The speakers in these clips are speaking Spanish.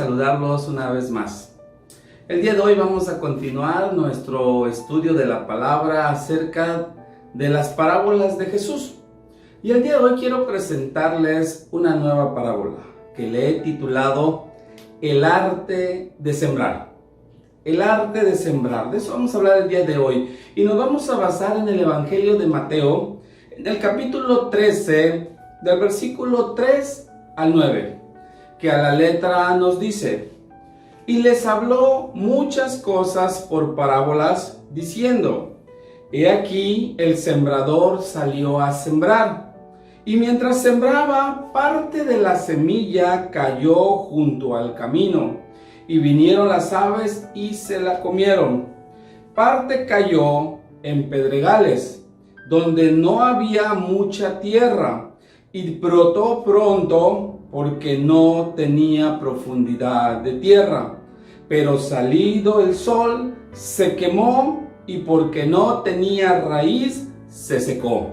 saludarlos una vez más. El día de hoy vamos a continuar nuestro estudio de la palabra acerca de las parábolas de Jesús. Y el día de hoy quiero presentarles una nueva parábola que le he titulado El arte de sembrar. El arte de sembrar. De eso vamos a hablar el día de hoy. Y nos vamos a basar en el Evangelio de Mateo, en el capítulo 13, del versículo 3 al 9, que a la letra nos dice: y les habló muchas cosas por parábolas, diciendo: he aquí el sembrador salió a sembrar. Y mientras sembraba, parte de la semilla cayó junto al camino, y vinieron las aves y se la comieron. Parte cayó en pedregales, donde no había mucha tierra, y brotó pronto, porque no tenía profundidad de tierra. Pero salido el sol, se quemó, y porque no tenía raíz, se secó.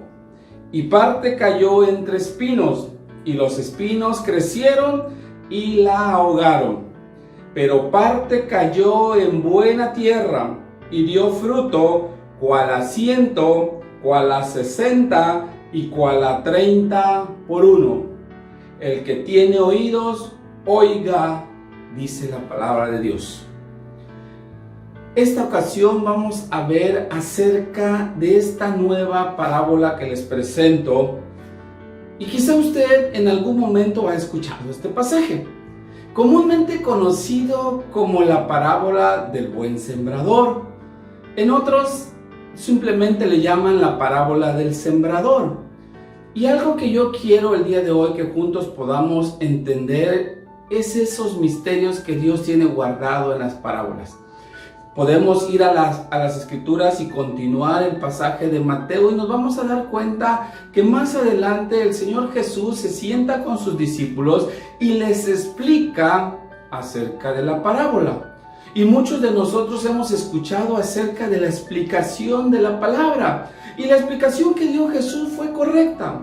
Y parte cayó entre espinos, y los espinos crecieron y la ahogaron. Pero parte cayó en buena tierra, y dio fruto, cual a 100, cual a 60, y cual a 30 por uno. El que tiene oídos, oiga, dice la palabra de Dios. Esta ocasión vamos a ver acerca de esta nueva parábola que les presento. Y quizá usted en algún momento ha escuchado este pasaje, comúnmente conocido como la parábola del buen sembrador. En otros simplemente le llaman la parábola del sembrador. Y algo que yo quiero el día de hoy que juntos podamos entender es esos misterios que Dios tiene guardado en las parábolas. Podemos ir a las escrituras y continuar el pasaje de Mateo, y nos vamos a dar cuenta que más adelante el Señor Jesús se sienta con sus discípulos y les explica acerca de la parábola. Y muchos de nosotros hemos escuchado acerca de la explicación de la palabra. Y la explicación que dio Jesús fue correcta.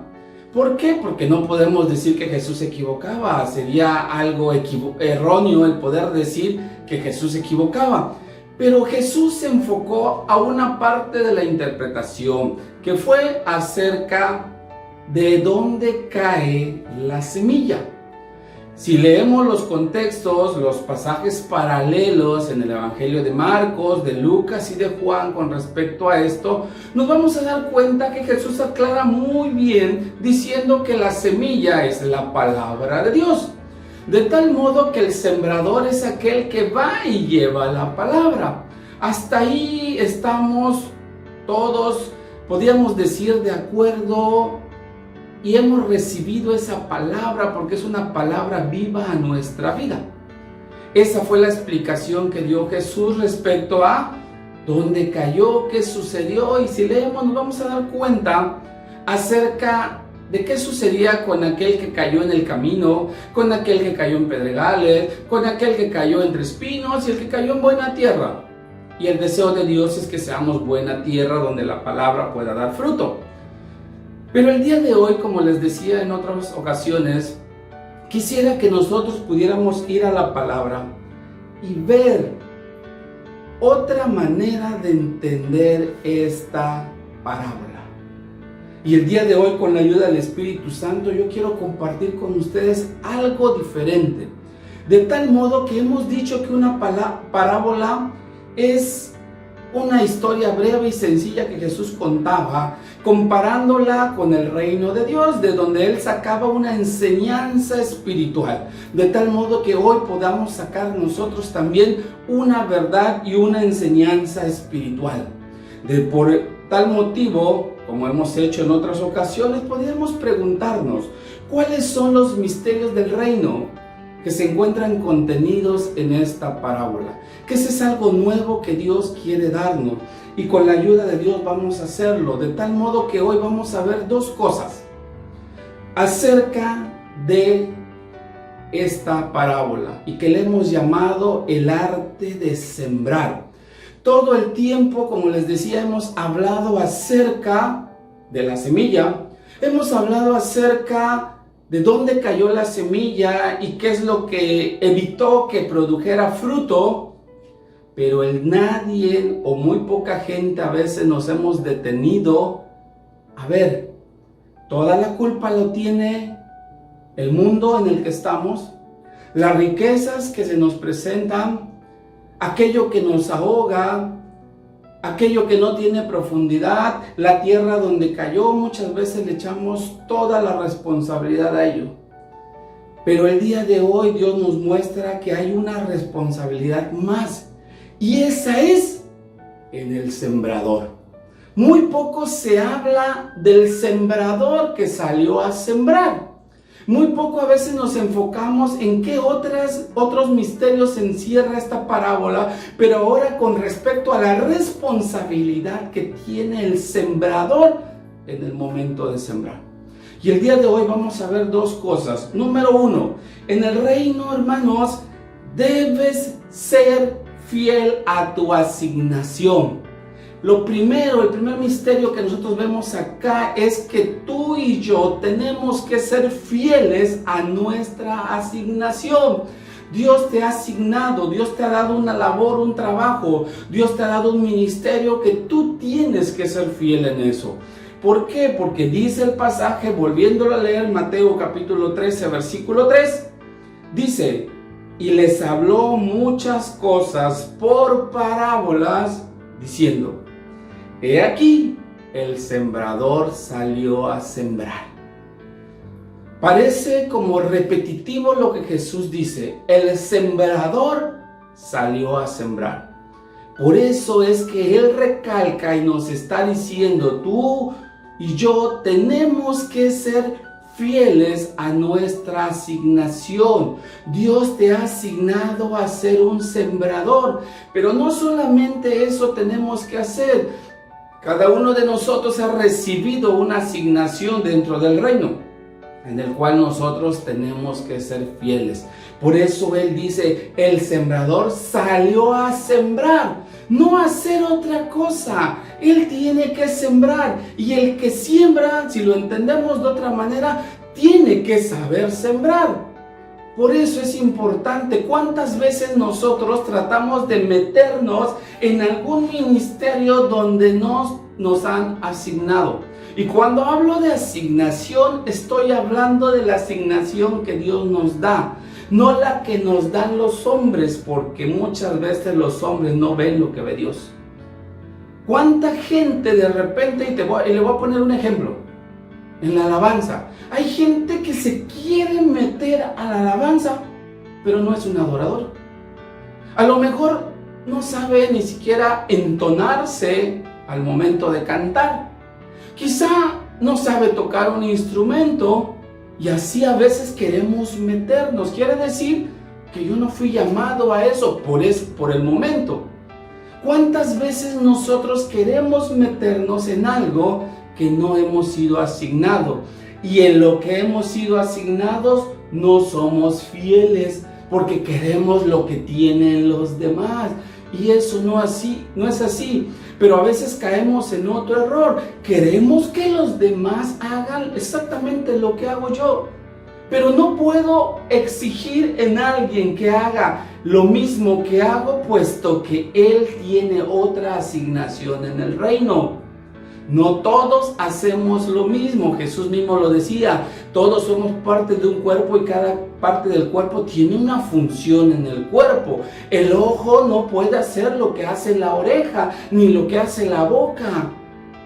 ¿Por qué? Porque no podemos decir que Jesús se equivocaba. Sería algo erróneo el poder decir que Jesús se equivocaba. Pero Jesús se enfocó a una parte de la interpretación, que fue acerca de dónde cae la semilla. Si leemos los contextos, los pasajes paralelos en el Evangelio de Marcos, de Lucas y de Juan con respecto a esto, nos vamos a dar cuenta que Jesús aclara muy bien diciendo que la semilla es la palabra de Dios. De tal modo que el sembrador es aquel que va y lleva la palabra. Hasta ahí estamos todos, podríamos decir, de acuerdo. Y hemos recibido esa palabra porque es una palabra viva a nuestra vida. Esa fue la explicación que dio Jesús respecto a dónde cayó, qué sucedió. Y si leemos nos vamos a dar cuenta acerca de qué sucedía con aquel que cayó en el camino, con aquel que cayó en pedregales, con aquel que cayó entre espinos y el que cayó en buena tierra. Y el deseo de Dios es que seamos buena tierra donde la palabra pueda dar fruto. Pero el día de hoy, como les decía en otras ocasiones, quisiera que nosotros pudiéramos ir a la palabra y ver otra manera de entender esta parábola. Y el día de hoy, con la ayuda del Espíritu Santo, yo quiero compartir con ustedes algo diferente. De tal modo que hemos dicho que una parábola es una historia breve y sencilla que Jesús contaba, comparándola con el reino de Dios, de donde Él sacaba una enseñanza espiritual, de tal modo que hoy podamos sacar nosotros también una verdad y una enseñanza espiritual. Por tal motivo, como hemos hecho en otras ocasiones, podríamos preguntarnos, ¿cuáles son los misterios del reino que se encuentran contenidos en esta parábola? Que ese es algo nuevo que Dios quiere darnos, y con la ayuda de Dios vamos a hacerlo, de tal modo que hoy vamos a ver dos cosas acerca de esta parábola, y que le hemos llamado el arte de sembrar. Todo el tiempo, como les decía, hemos hablado acerca de la semilla, hemos hablado acerca de dónde cayó la semilla y qué es lo que evitó que produjera fruto, pero nadie o muy poca gente a veces nos hemos detenido a ver, toda la culpa lo tiene el mundo en el que estamos, las riquezas que se nos presentan, aquello que nos ahoga, aquello que no tiene profundidad, la tierra donde cayó. Muchas veces le echamos toda la responsabilidad a ello. Pero el día de hoy Dios nos muestra que hay una responsabilidad más, y esa es en el sembrador. Muy poco se habla del sembrador que salió a sembrar. Muy poco a veces nos enfocamos en qué otros misterios encierra esta parábola, pero ahora con respecto a la responsabilidad que tiene el sembrador en el momento de sembrar. Y el día de hoy vamos a ver dos cosas. Número uno, en el reino, hermanos, debes ser fiel a tu asignación. Lo primero, el primer misterio que nosotros vemos acá es que tú y yo tenemos que ser fieles a nuestra asignación. Dios te ha asignado, Dios te ha dado una labor, un trabajo, Dios te ha dado un ministerio que tú tienes que ser fiel en eso. ¿Por qué? Porque dice el pasaje, volviéndolo a leer, Mateo capítulo 13, versículo 3, dice: y les habló muchas cosas por parábolas, diciendo: he aquí, el sembrador salió a sembrar. Parece como repetitivo lo que Jesús dice. El sembrador salió a sembrar. Por eso es que Él recalca y nos está diciendo: tú y yo tenemos que ser fieles a nuestra asignación. Dios te ha asignado a ser un sembrador, pero no solamente eso tenemos que hacer. Cada uno de nosotros ha recibido una asignación dentro del reino, en el cual nosotros tenemos que ser fieles. Por eso Él dice: el sembrador salió a sembrar, no a hacer otra cosa. Él tiene que sembrar, y el que siembra, si lo entendemos de otra manera, tiene que saber sembrar. Por eso es importante. ¿Cuántas veces nosotros tratamos de meternos en algún ministerio donde nos han asignado? Y cuando hablo de asignación, estoy hablando de la asignación que Dios nos da, no la que nos dan los hombres, porque muchas veces los hombres no ven lo que ve Dios. ¿Cuánta gente de repente, y le voy a poner un ejemplo, en la alabanza? Hay gente que se quiere meter a la alabanza, pero no es un adorador. A lo mejor no sabe ni siquiera entonarse al momento de cantar. Quizá no sabe tocar un instrumento, y así a veces queremos meternos. Quiere decir que yo no fui llamado a eso por el momento. ¿Cuántas veces nosotros queremos meternos en algo que no hemos sido asignados? Y en lo que hemos sido asignados no somos fieles, porque queremos lo que tienen los demás. Y eso no es así. Pero a veces caemos en otro error. Queremos que los demás hagan exactamente lo que hago yo. Pero no puedo exigir en alguien que haga lo mismo que hago, puesto que él tiene otra asignación en el reino. No todos hacemos lo mismo. Jesús mismo lo decía: todos somos parte de un cuerpo, y cada parte del cuerpo tiene una función en el cuerpo. El ojo no puede hacer lo que hace la oreja, ni lo que hace la boca.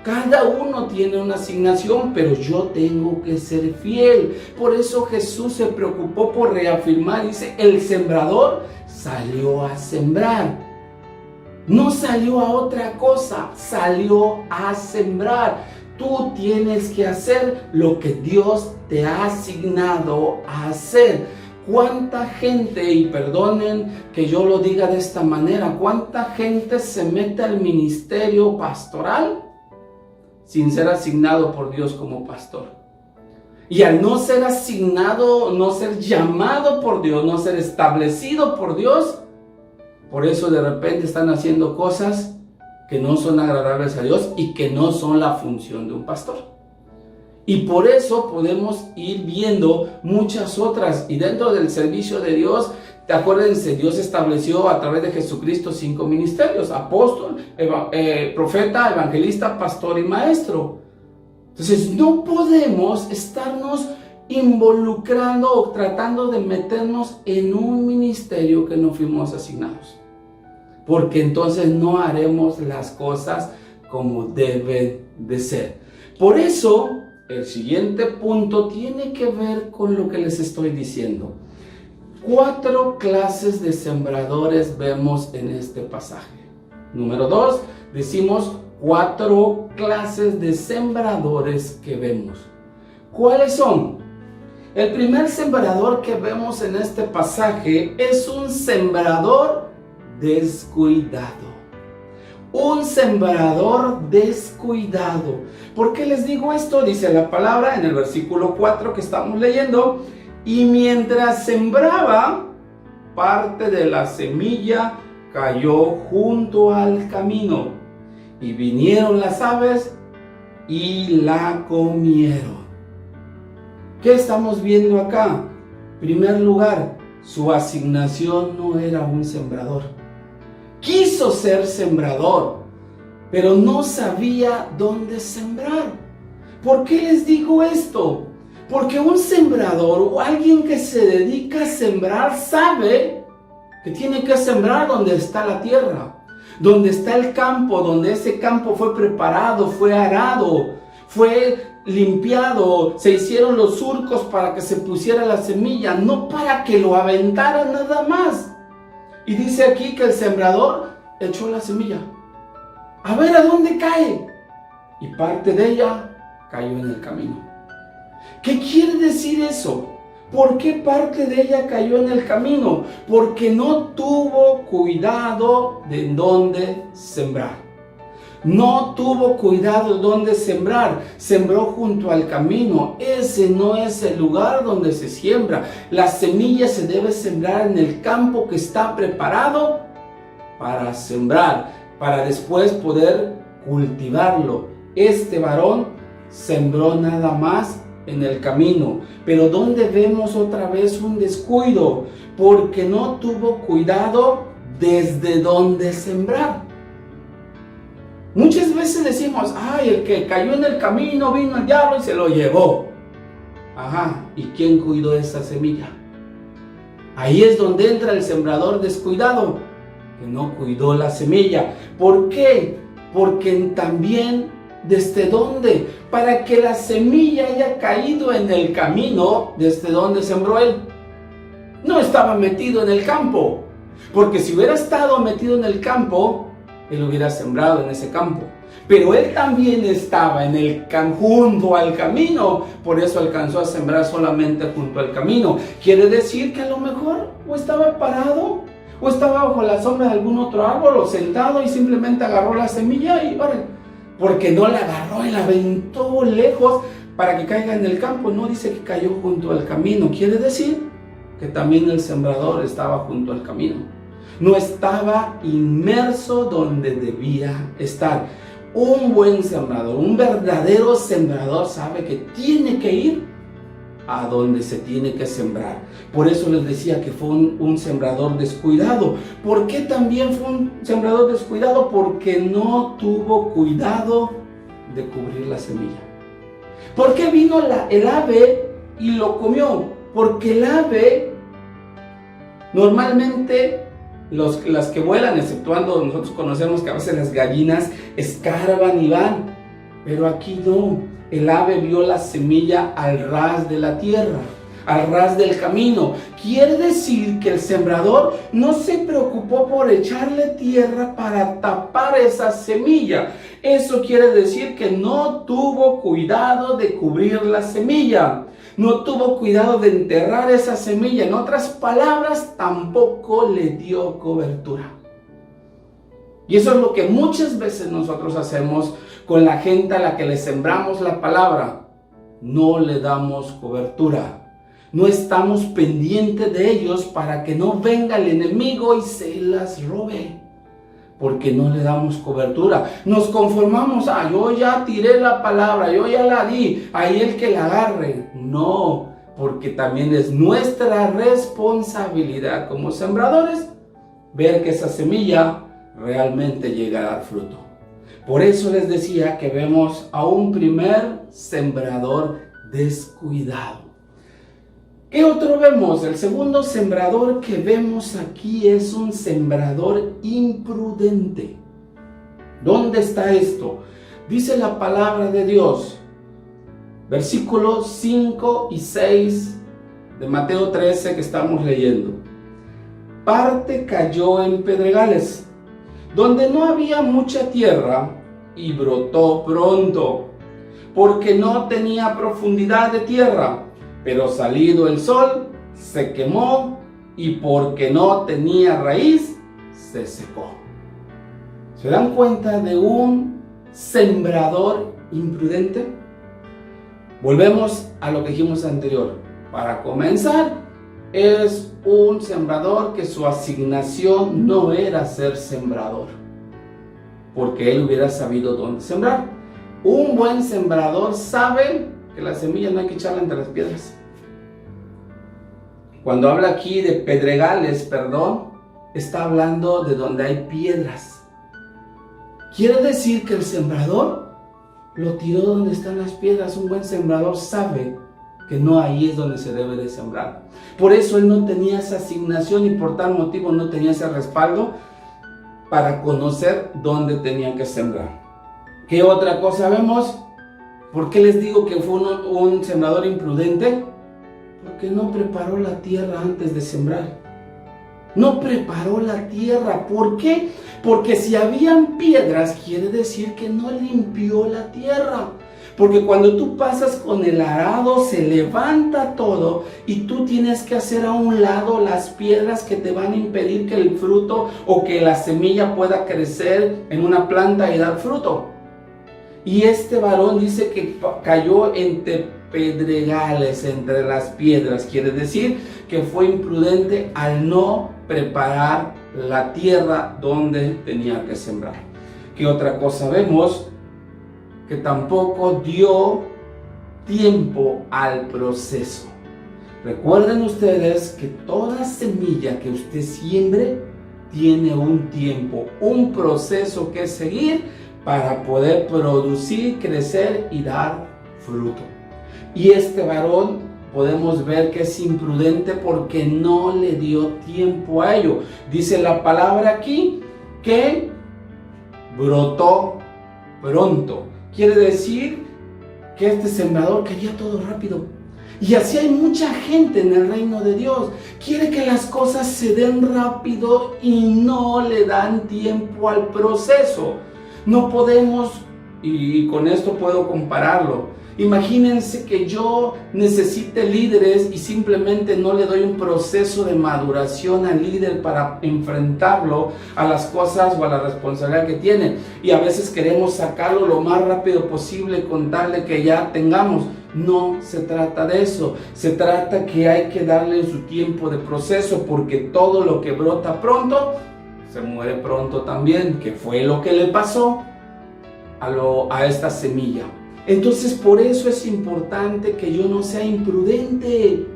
Cada uno tiene una asignación, pero yo tengo que ser fiel. Por eso Jesús se preocupó por reafirmar. Dice: el sembrador salió a sembrar. No salió a otra cosa, salió a sembrar. Tú tienes que hacer lo que Dios te ha asignado a hacer. ¿Cuánta gente, y perdonen que yo lo diga de esta manera, cuánta gente se mete al ministerio pastoral sin ser asignado por Dios como pastor? Y al no ser asignado, no ser llamado por Dios, no ser establecido por Dios, por eso de repente están haciendo cosas que no son agradables a Dios y que no son la función de un pastor. Y por eso podemos ir viendo muchas otras. Y dentro del servicio de Dios, acuérdense, Dios estableció a través de Jesucristo 5 ministerios: apóstol, profeta, evangelista, pastor y maestro. Entonces no podemos estarnos involucrando o tratando de meternos en un ministerio que no fuimos asignados, porque entonces no haremos las cosas como deben de ser. Por eso el siguiente punto tiene que ver con lo que les estoy diciendo. 4 clases de sembradores vemos en este pasaje. Número 2, decimos 4 clases de sembradores que vemos. ¿Cuáles son? El primer sembrador que vemos en este pasaje es un sembrador descuidado. Un sembrador descuidado. ¿Por qué les digo esto? Dice la palabra en el versículo 4 que estamos leyendo: y mientras sembraba, parte de la semilla cayó junto al camino, y vinieron las aves y la comieron. ¿Qué estamos viendo acá? En primer lugar, su asignación no era un sembrador. Quiso ser sembrador, pero no sabía dónde sembrar. ¿Por qué les digo esto? Porque un sembrador o alguien que se dedica a sembrar sabe que tiene que sembrar donde está la tierra, donde está el campo, donde ese campo fue preparado, fue arado, fue limpiado, se hicieron los surcos para que se pusiera la semilla, no para que lo aventara nada más. Y dice aquí que el sembrador echó la semilla. A ver a dónde cae. Y parte de ella cayó en el camino. ¿Qué quiere decir eso? ¿Por qué parte de ella cayó en el camino? Porque no tuvo cuidado de dónde sembrar. No tuvo cuidado de dónde sembrar. Sembró junto al camino. Ese no es el lugar donde se siembra. La semilla se debe sembrar en el campo que está preparado para sembrar, para después poder cultivarlo. Este varón sembró nada más en el camino. Pero ¿dónde vemos otra vez un descuido? Porque no tuvo cuidado desde dónde sembrar. Muchas veces decimos: ay, el que cayó en el camino, vino el diablo y se lo llevó. Ajá, ¿y quién cuidó esa semilla? Ahí es donde entra el sembrador descuidado, que no cuidó la semilla. ¿Por qué? Porque también, ¿desde dónde? Para que la semilla haya caído en el camino, ¿desde dónde sembró él? No estaba metido en el campo, porque si hubiera estado metido en el campo, él hubiera sembrado en ese campo. Pero él también estaba en el junto al camino, por eso alcanzó a sembrar solamente junto al camino. Quiere decir que a lo mejor o estaba parado, o estaba bajo la sombra de algún otro árbol, o sentado y simplemente agarró la semilla y órale. Porque no la agarró y la aventó lejos para que caiga en el campo. No dice que cayó junto al camino. Quiere decir que también el sembrador estaba junto al camino. No estaba inmerso donde debía estar. Un buen sembrador, un verdadero sembrador sabe que tiene que ir a donde se tiene que sembrar. Por eso les decía que fue un sembrador descuidado. ¿Por qué también fue un sembrador descuidado? Porque no tuvo cuidado de cubrir la semilla. ¿Por qué vino el ave y lo comió? Porque el ave normalmente, las que vuelan, exceptuando nosotros conocemos que a veces las gallinas escarban y van, pero aquí no. El ave vio la semilla al ras de la tierra, al ras del camino. Quiere decir que el sembrador no se preocupó por echarle tierra para tapar esa semilla. Eso quiere decir que no tuvo cuidado de cubrir la semilla. No tuvo cuidado de enterrar esa semilla. En otras palabras, tampoco le dio cobertura. Y eso es lo que muchas veces nosotros hacemos con la gente a la que le sembramos la palabra. No le damos cobertura. No estamos pendientes de ellos para que no venga el enemigo y se las robe. porque no le damos cobertura. Nos conformamos, yo ya tiré la palabra, yo ya la di, ahí el que la agarre. No, porque también es nuestra responsabilidad como sembradores ver que esa semilla realmente llega a dar fruto. Por eso les decía que vemos a un primer sembrador descuidado. ¿Qué otro vemos? El segundo sembrador que vemos aquí es un sembrador imprudente. ¿Dónde está esto? Dice la palabra de Dios, versículos 5 y 6 de Mateo 13 que estamos leyendo. Parte cayó en pedregales, donde no había mucha tierra, y brotó pronto, porque no tenía profundidad de tierra. Pero salido el sol, se quemó, y porque no tenía raíz, se secó. ¿Se dan cuenta de un sembrador imprudente? Volvemos a lo que dijimos anterior. Para comenzar, es un sembrador que su asignación no era ser sembrador, porque él hubiera sabido dónde sembrar. Un buen sembrador sabe que la semilla no hay que echarla entre las piedras. Cuando habla aquí de pedregales, está hablando de donde hay piedras. Quiere decir que el sembrador lo tiró donde están las piedras. Un buen sembrador sabe que no ahí es donde se debe de sembrar. Por eso él no tenía esa asignación y por tal motivo no tenía ese respaldo para conocer dónde tenía que sembrar. ¿Qué otra cosa vemos? ¿Por qué les digo que fue un sembrador imprudente? Porque no preparó la tierra antes de sembrar. No preparó la tierra. ¿Por qué? Porque si habían piedras, quiere decir que no limpió la tierra. Porque cuando tú pasas con el arado, se levanta todo y tú tienes que hacer a un lado las piedras que te van a impedir que el fruto o que la semilla pueda crecer en una planta y dar fruto. Y este varón dice que cayó entre pedregales, entre las piedras. Quiere decir que fue imprudente al no preparar la tierra donde tenía que sembrar. ¿Qué otra cosa vemos? Que tampoco dio tiempo al proceso. Recuerden ustedes que toda semilla que usted siembre tiene un tiempo, un proceso que seguir para poder producir, crecer y dar fruto. Y este varón podemos ver que es imprudente porque no le dio tiempo a ello. Dice la palabra aquí que brotó pronto. Quiere decir que este sembrador quería todo rápido. Y así hay mucha gente en el reino de Dios. Quiere que las cosas se den rápido y no le dan tiempo al proceso. No podemos, y con esto puedo compararlo. Imagínense que yo necesite líderes y simplemente no le doy un proceso de maduración al líder para enfrentarlo a las cosas o a la responsabilidad que tiene. Y a veces queremos sacarlo lo más rápido posible con tal de que ya tengamos. No se trata de eso. Se trata que hay que darle su tiempo de proceso, porque todo lo que brota pronto se muere pronto también, que fue lo que le pasó a esta semilla. Entonces por eso es importante que yo no sea imprudente.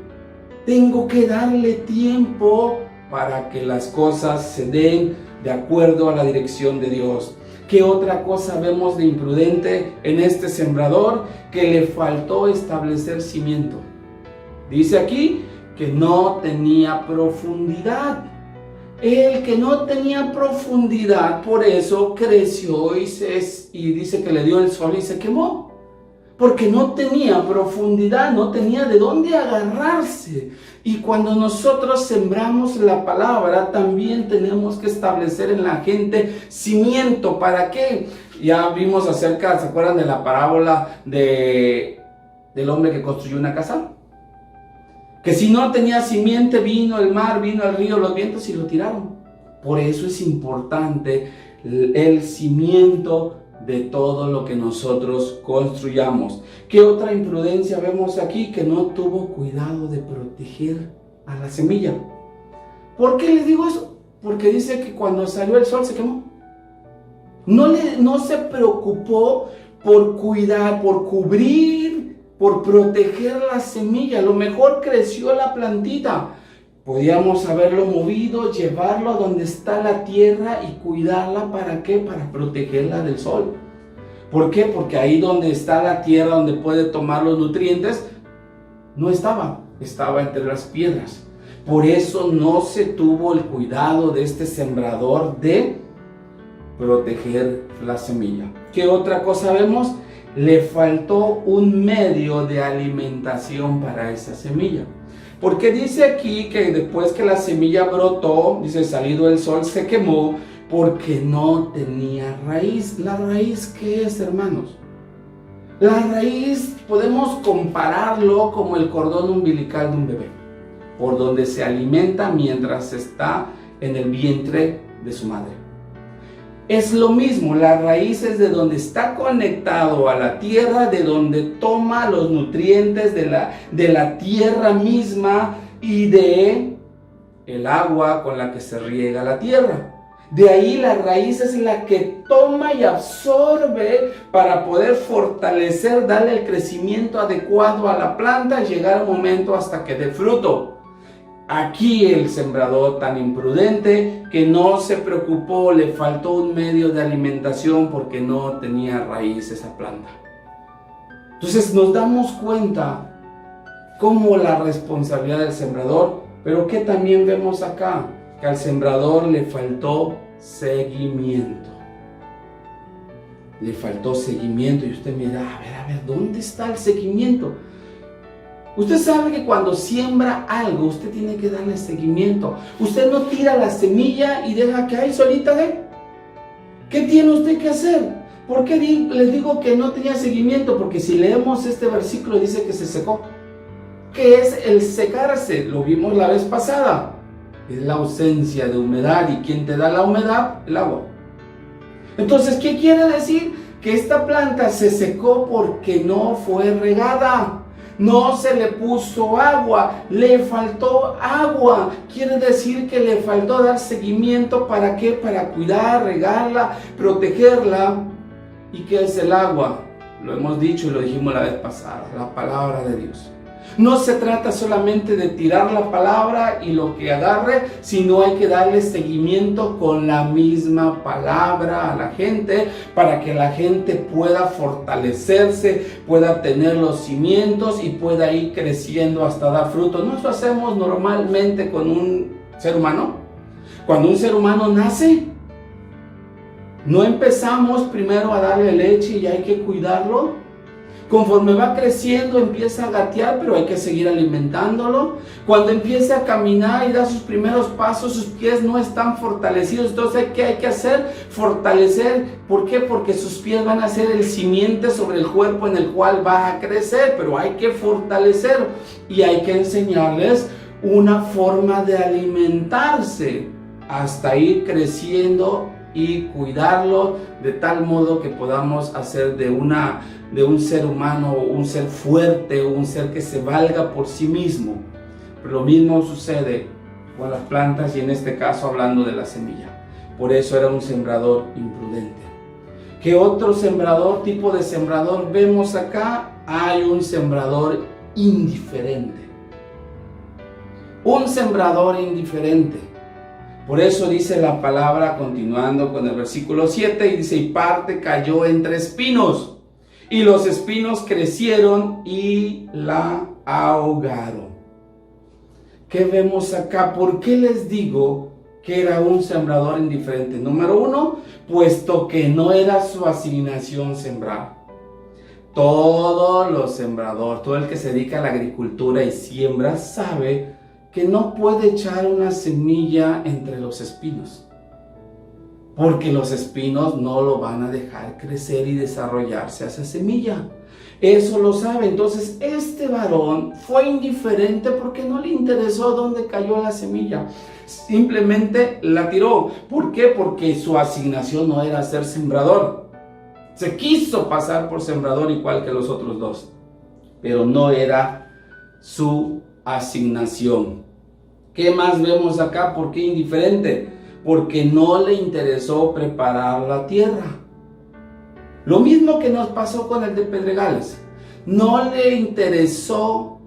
Tengo que darle tiempo para que las cosas se den de acuerdo a la dirección de Dios. ¿Qué otra cosa vemos de imprudente en este sembrador? Que le faltó establecer cimiento. Dice aquí que no tenía profundidad. El que no tenía profundidad, por eso creció y dice que le dio el sol y se quemó. Porque no tenía profundidad, no tenía de dónde agarrarse. Y cuando nosotros sembramos la palabra, también tenemos que establecer en la gente cimiento. ¿Para qué? Ya vimos acerca, ¿se acuerdan de la parábola del hombre que construyó una casa? Que si no tenía simiente, vino el mar, vino el río, los vientos y lo tiraron. Por eso es importante el cimiento de todo lo que nosotros construyamos. ¿Qué otra imprudencia vemos aquí? Que no tuvo cuidado de proteger a la semilla. ¿Por qué les digo eso? Porque dice que cuando salió el sol se quemó. No se preocupó por cuidar, por cubrir, por proteger la semilla. A lo mejor creció la plantita. Podíamos haberlo movido, llevarlo a donde está la tierra y cuidarla. ¿Para qué? Para protegerla del sol. ¿Por qué? Porque ahí donde está la tierra, donde puede tomar los nutrientes, no estaba entre las piedras. Por eso no se tuvo el cuidado de este sembrador de proteger la semilla. ¿Qué otra cosa vemos? Le faltó un medio de alimentación para esa semilla. Porque dice aquí que después que la semilla brotó, dice, salido el sol, se quemó porque no tenía raíz. ¿La raíz qué es, hermanos? La raíz podemos compararlo como el cordón umbilical de un bebé, por donde se alimenta mientras está en el vientre de su madre. Es lo mismo, la raíz es de donde está conectado a la tierra, de donde toma los nutrientes de la tierra misma y de el agua con la que se riega la tierra. De ahí la raíz es la que toma y absorbe para poder fortalecer, darle el crecimiento adecuado a la planta y llegar al momento hasta que dé fruto. Aquí el sembrador tan imprudente que no se preocupó, le faltó un medio de alimentación porque no tenía raíz esa planta. Entonces nos damos cuenta cómo la responsabilidad del sembrador, pero que también vemos acá, que al sembrador le faltó seguimiento. Le faltó seguimiento y usted mira, a ver, ¿dónde está el seguimiento? Usted sabe que cuando siembra algo, usted tiene que darle seguimiento. Usted no tira la semilla y deja que ahí solita de. ¿Qué tiene usted que hacer? ¿Por qué les digo que no tenía seguimiento? Porque si leemos este versículo dice que se secó. ¿Qué es el secarse? Lo vimos la vez pasada. Es la ausencia de humedad. ¿Y quién te da la humedad? El agua. Entonces, ¿qué quiere decir? Que esta planta se secó porque no fue regada. No se le puso agua, le faltó agua. Quiere decir que le faltó dar seguimiento. ¿Para qué? Para cuidar, regarla, protegerla. ¿Y qué es el agua? Lo hemos dicho y lo dijimos la vez pasada, la palabra de Dios. No se trata solamente de tirar la palabra y lo que agarre, sino hay que darle seguimiento con la misma palabra a la gente para que la gente pueda fortalecerse, pueda tener los cimientos y pueda ir creciendo hasta dar frutos. ¿No eso hacemos normalmente con un ser humano? Cuando un ser humano nace, no empezamos primero a darle leche y hay que cuidarlo. Conforme va creciendo empieza a gatear, pero hay que seguir alimentándolo. Cuando empieza a caminar y da sus primeros pasos, sus pies no están fortalecidos. Entonces, ¿qué hay que hacer? Fortalecer. ¿Por qué? Porque sus pies van a ser el simiente sobre el cuerpo en el cual va a crecer, pero hay que fortalecer y hay que enseñarles una forma de alimentarse hasta ir creciendo y cuidarlo de tal modo que podamos hacer de un ser humano un ser fuerte, un ser que se valga por sí mismo. Pero lo mismo sucede con las plantas y en este caso hablando de la semilla. Por eso era un sembrador imprudente. ¿Qué otro tipo de sembrador vemos acá? Hay un sembrador indiferente. Un sembrador indiferente. Por eso dice la palabra, continuando con el versículo 7, y dice, y parte cayó entre espinos, y los espinos crecieron y la ahogaron. ¿Qué vemos acá? ¿Por qué les digo que era un sembrador indiferente? Número 1, puesto que no era su asignación sembrar. Todos los sembradores, todo el que se dedica a la agricultura y siembra, sabe que no puede echar una semilla entre los espinos, porque los espinos no lo van a dejar crecer y desarrollarse a esa semilla. Eso lo sabe. Entonces este varón fue indiferente porque no le interesó dónde cayó la semilla. Simplemente la tiró. ¿Por qué? Porque su asignación no era ser sembrador. Se quiso pasar por sembrador igual que los otros dos, pero no era su asignación. ¿Qué más vemos acá? ¿Por qué indiferente? porque no le interesó preparar la tierra. Lo mismo que nos pasó con el de Pedregales. No le interesó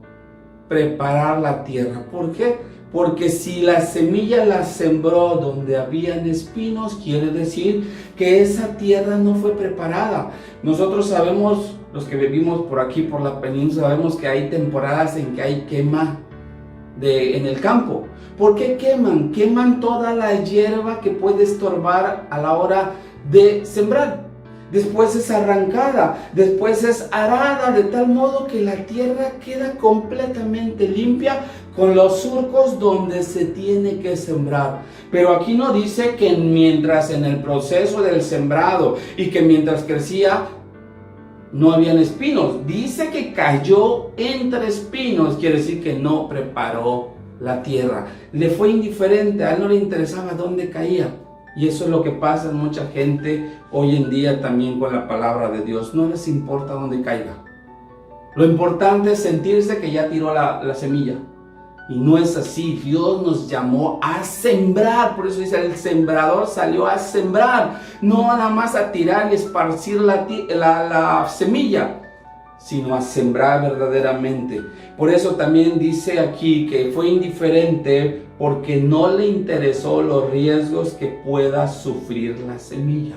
preparar la tierra. ¿Por qué? Porque si la semilla la sembró donde habían espinos, quiere decir que esa tierra no fue preparada. Nosotros sabemos, los que vivimos por aquí, por la península, sabemos que hay temporadas en que hay quema en el campo. ¿Por qué queman? Queman toda la hierba que puede estorbar a la hora de sembrar. Después es arrancada, después es arada, de tal modo que la tierra queda completamente limpia con los surcos donde se tiene que sembrar. Pero aquí no dice que mientras en el proceso del sembrado y que mientras crecía no habían espinos. Dice que cayó entre espinos, quiere decir que no preparó la tierra. Le fue indiferente, a él no le interesaba dónde caía. Y eso es lo que pasa en mucha gente hoy en día también con la palabra de Dios. No les importa dónde caiga. Lo importante es sentirse que ya tiró la semilla. Y no es así. Dios nos llamó a sembrar. Por eso dice, el sembrador salió a sembrar. No nada más a tirar y esparcir la semilla, sino a sembrar verdaderamente. Por eso también dice aquí que fue indiferente porque no le interesó los riesgos que pueda sufrir la semilla.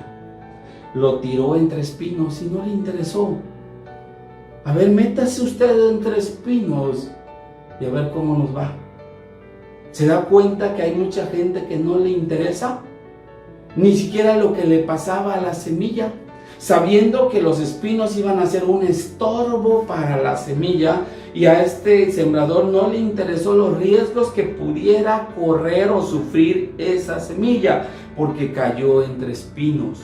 Lo tiró entre espinos y no le interesó. A ver, métase usted entre espinos y a ver cómo nos va. ¿Se da cuenta que hay mucha gente que no le interesa ni siquiera lo que le pasaba a la semilla? Sabiendo que los espinos iban a ser un estorbo para la semilla, y a este sembrador no le interesó los riesgos que pudiera correr o sufrir esa semilla, porque cayó entre espinos.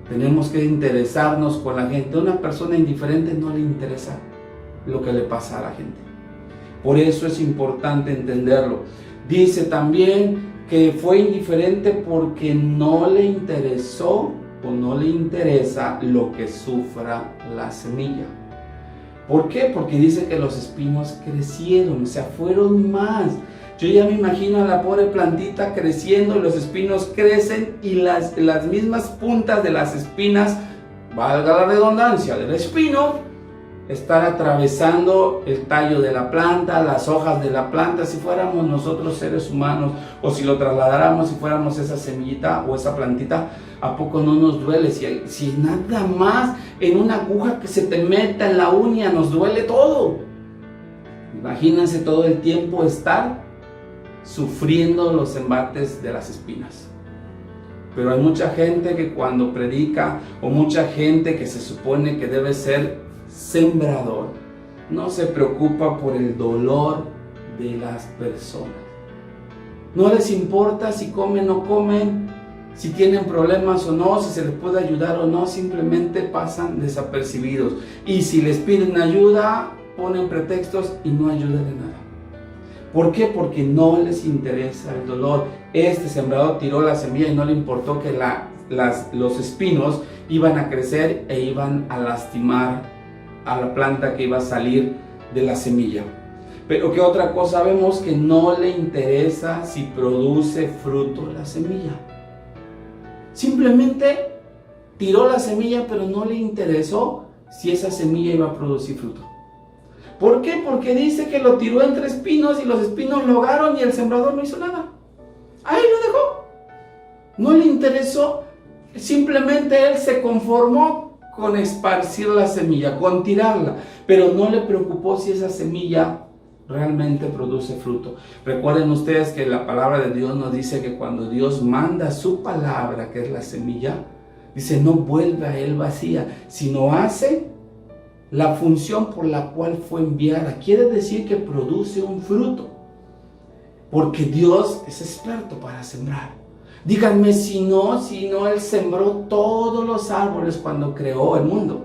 Tenemos que interesarnos con la gente. A una persona indiferente no le interesa lo que le pasa a la gente. Por eso es importante entenderlo. Dice también que fue indiferente porque no le interesó o no le interesa lo que sufra la semilla. ¿Por qué? Porque dice que los espinos crecieron, o sea, fueron más. Yo ya me imagino a la pobre plantita creciendo, y los espinos crecen y las mismas puntas de las espinas, valga la redundancia, del espino, estar atravesando el tallo de la planta, las hojas de la planta. Si fuéramos nosotros seres humanos, o si lo trasladáramos, si fuéramos esa semillita o esa plantita, ¿a poco no nos duele? Si nada más en una aguja que se te meta en la uña nos duele todo. Imagínense todo el tiempo estar sufriendo los embates de las espinas. Pero hay mucha gente que cuando predica, o mucha gente que se supone que debe ser sembrador, no se preocupa por el dolor de las personas. No les importa si comen o no comen, si tienen problemas o no, si se les puede ayudar o no, simplemente pasan desapercibidos. Y si les piden ayuda, ponen pretextos y no ayudan en nada. ¿Por qué? Porque no les interesa el dolor. Este sembrador tiró la semilla y no le importó que los espinos iban a crecer e iban a lastimar a la planta que iba a salir de la semilla. Pero ¿qué otra cosa vemos? Que no le interesa si produce fruto la semilla. Simplemente tiró la semilla, pero no le interesó si esa semilla iba a producir fruto. ¿Por qué? Porque dice que lo tiró entre espinos y los espinos lo ahogaron y el sembrador no hizo nada. Ahí lo dejó. No le interesó. Simplemente él se conformó con esparcir la semilla, con tirarla, pero no le preocupó si esa semilla realmente produce fruto. Recuerden ustedes que la palabra de Dios nos dice que cuando Dios manda su palabra, que es la semilla, dice, no vuelve a él vacía, sino hace la función por la cual fue enviada. Quiere decir que produce un fruto, porque Dios es experto para sembrar. Díganme si no Él sembró todos los árboles cuando creó el mundo.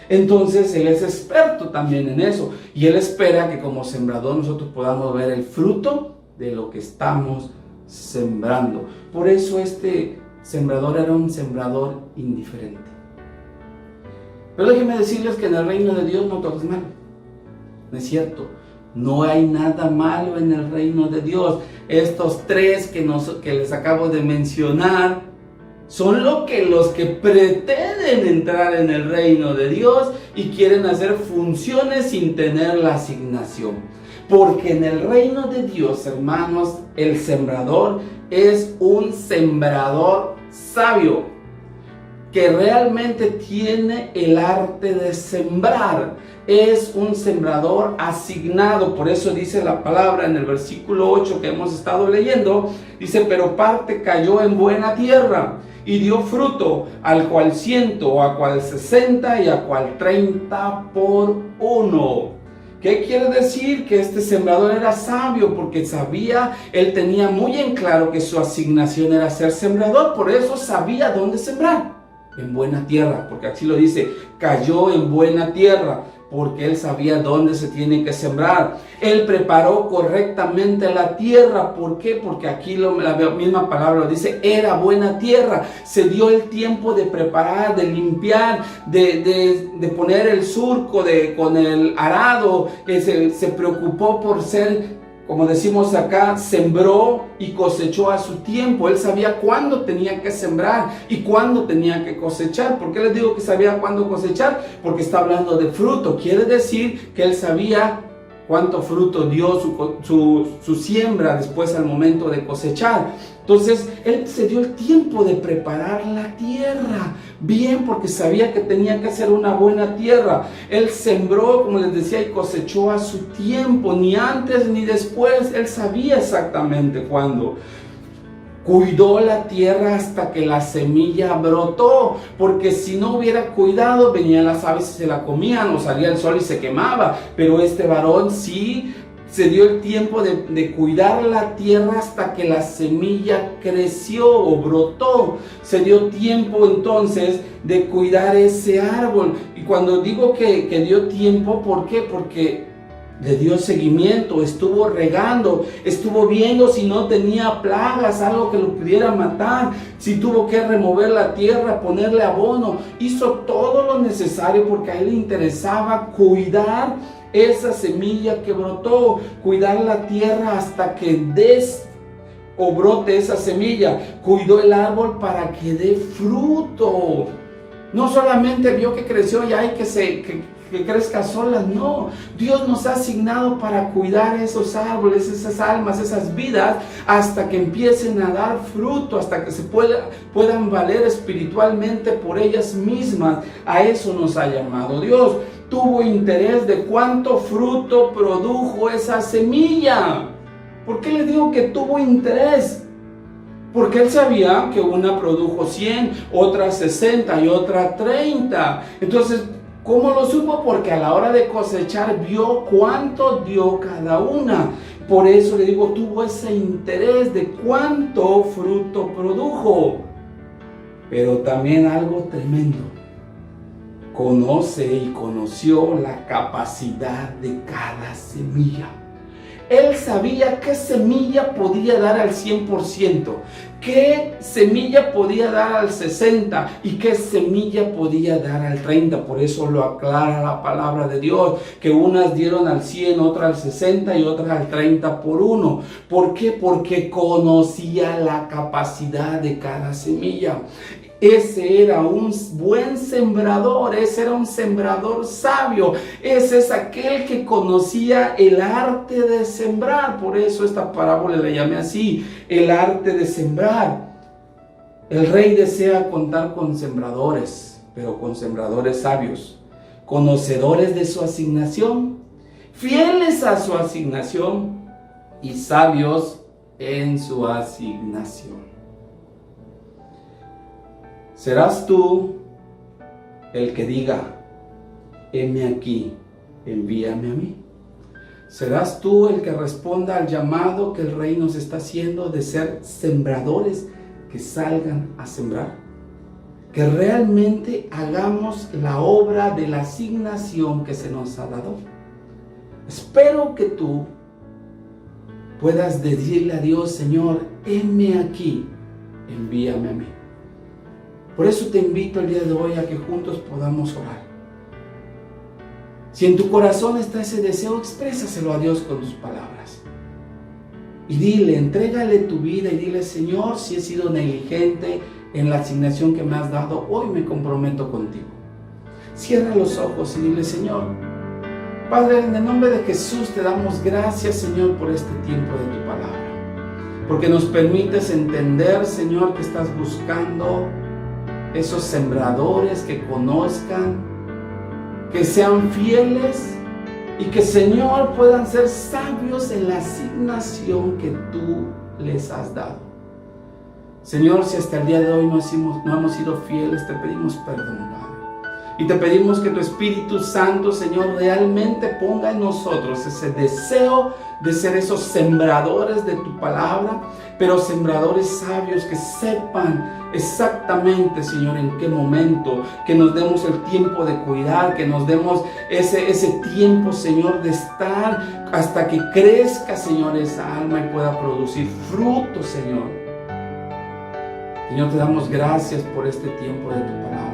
Entonces Él es experto también en eso. Y Él espera que como sembrador nosotros podamos ver el fruto de lo que estamos sembrando. Por eso este sembrador era un sembrador indiferente. Pero déjenme decirles que en el reino de Dios no todo es malo. No es cierto. No hay nada malo en el reino de Dios. Estos tres que les acabo de mencionar son los que pretenden entrar en el reino de Dios y quieren hacer funciones sin tener la asignación. Porque en el reino de Dios, hermanos, el sembrador es un sembrador sabio, que realmente tiene el arte de sembrar. Es un sembrador asignado. Por eso dice la palabra en el versículo 8 que hemos estado leyendo. Dice, pero parte cayó en buena tierra y dio fruto, al cual 100, a cual 60 y a cual 30 por uno. ¿Qué quiere decir? Que este sembrador era sabio, porque él tenía muy en claro que su asignación era ser sembrador. Por eso sabía dónde sembrar. En buena tierra, porque así lo dice, cayó en buena tierra, porque él sabía dónde se tiene que sembrar. Él preparó correctamente la tierra. ¿Por qué? Porque aquí la misma palabra lo dice, era buena tierra. Se dio el tiempo de preparar, de limpiar, de poner el surco con el arado. Se preocupó por ser, como decimos acá, sembró y cosechó a su tiempo. Él sabía cuándo tenía que sembrar y cuándo tenía que cosechar. ¿Por qué les digo que sabía cuándo cosechar? Porque está hablando de fruto. Quiere decir que él sabía cuánto fruto dio su siembra después al momento de cosechar. Entonces, él se dio el tiempo de preparar la tierra bien, porque sabía que tenía que hacer una buena tierra. Él sembró, como les decía, y cosechó a su tiempo, ni antes ni después. Él sabía exactamente cuándo. Cuidó la tierra hasta que la semilla brotó, porque si no hubiera cuidado, venían las aves y se la comían, o salía el sol y se quemaba. Pero este varón sí se dio el tiempo de cuidar la tierra hasta que la semilla creció o brotó. Se dio tiempo entonces de cuidar ese árbol. Y cuando digo que dio tiempo, ¿por qué? Porque le dio seguimiento, estuvo regando, estuvo viendo si no tenía plagas, algo que lo pudiera matar, si tuvo que remover la tierra, ponerle abono. Hizo todo lo necesario porque a él le interesaba cuidar esa semilla que brotó, cuidar la tierra hasta que brote esa semilla. Cuidó el árbol para que dé fruto. No solamente vio que creció y hay que crezca sola, no. Dios nos ha asignado para cuidar esos árboles, esas almas, esas vidas, hasta que empiecen a dar fruto, hasta que se puedan valer espiritualmente por ellas mismas. A eso nos ha llamado Dios. Tuvo interés de cuánto fruto produjo esa semilla. ¿Por qué le digo que tuvo interés? Porque él sabía que una produjo 100, otra 60 y otra 30. Entonces, ¿cómo lo supo? Porque a la hora de cosechar vio cuánto dio cada una. Por eso le digo, tuvo ese interés de cuánto fruto produjo. Pero también algo tremendo. Conoce y conoció la capacidad de cada semilla. Él sabía qué semilla podía dar al 100%, qué semilla podía dar al 60% y qué semilla podía dar al 30%. Por eso lo aclara la palabra de Dios, que unas dieron al 100, otras al 60 y otras al 30 por uno. ¿Por qué? Porque conocía la capacidad de cada semilla. Ese era un buen sembrador, ese era un sembrador sabio, ese es aquel que conocía el arte de sembrar. Por eso esta parábola la llamé así, el arte de sembrar. El rey desea contar con sembradores, pero con sembradores sabios, conocedores de su asignación, fieles a su asignación y sabios en su asignación. ¿Serás tú el que diga, heme aquí, envíame a mí? ¿Serás tú el que responda al llamado que el rey nos está haciendo de ser sembradores que salgan a sembrar? Que realmente hagamos la obra de la asignación que se nos ha dado. Espero que tú puedas decirle a Dios, Señor, heme aquí, envíame a mí. Por eso te invito el día de hoy a que juntos podamos orar. Si en tu corazón está ese deseo, exprésaselo a Dios con tus palabras. Y dile, entrégale tu vida y dile: Señor, si he sido negligente en la asignación que me has dado, hoy me comprometo contigo. Cierra los ojos y dile: Señor, Padre, en el nombre de Jesús te damos gracias, Señor, por este tiempo de tu palabra. Porque nos permites entender, Señor, que estás buscando esos sembradores que conozcan, que sean fieles y que, Señor, puedan ser sabios en la asignación que tú les has dado. Señor, si hasta el día de hoy no hemos sido fieles, te pedimos perdón, Padre. Y te pedimos que tu Espíritu Santo, Señor, realmente ponga en nosotros ese deseo de ser esos sembradores de tu palabra, pero sembradores sabios que sepan exactamente, Señor, en qué momento, que nos demos el tiempo de cuidar, que nos demos ese tiempo, Señor, de estar hasta que crezca, Señor, esa alma y pueda producir fruto, Señor. Señor, te damos gracias por este tiempo de tu palabra.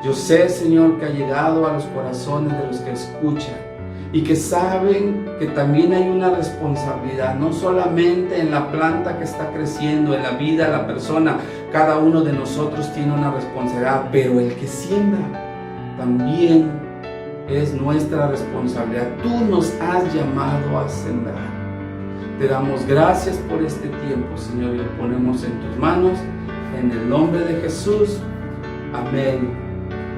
Yo sé, Señor, que ha llegado a los corazones de los que escuchan y que saben que también hay una responsabilidad, no solamente en la planta que está creciendo, en la vida de la persona. Cada uno de nosotros tiene una responsabilidad, pero el que siembra también es nuestra responsabilidad. Tú nos has llamado a sembrar. Te damos gracias por este tiempo, Señor, y lo ponemos en tus manos, en el nombre de Jesús. Amén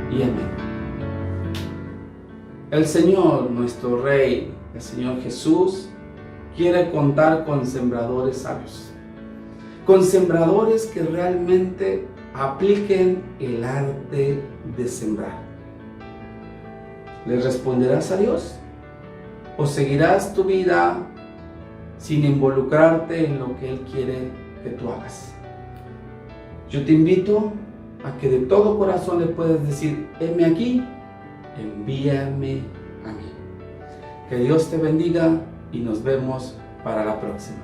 y amén. El Señor, nuestro Rey, el Señor Jesús, quiere contar con sembradores sabios, con sembradores que realmente apliquen el arte de sembrar. ¿Le responderás a Dios o seguirás tu vida sin involucrarte en lo que Él quiere que tú hagas? Yo te invito a que de todo corazón le puedas decir: heme aquí, envíame a mí. Que Dios te bendiga y nos vemos para la próxima.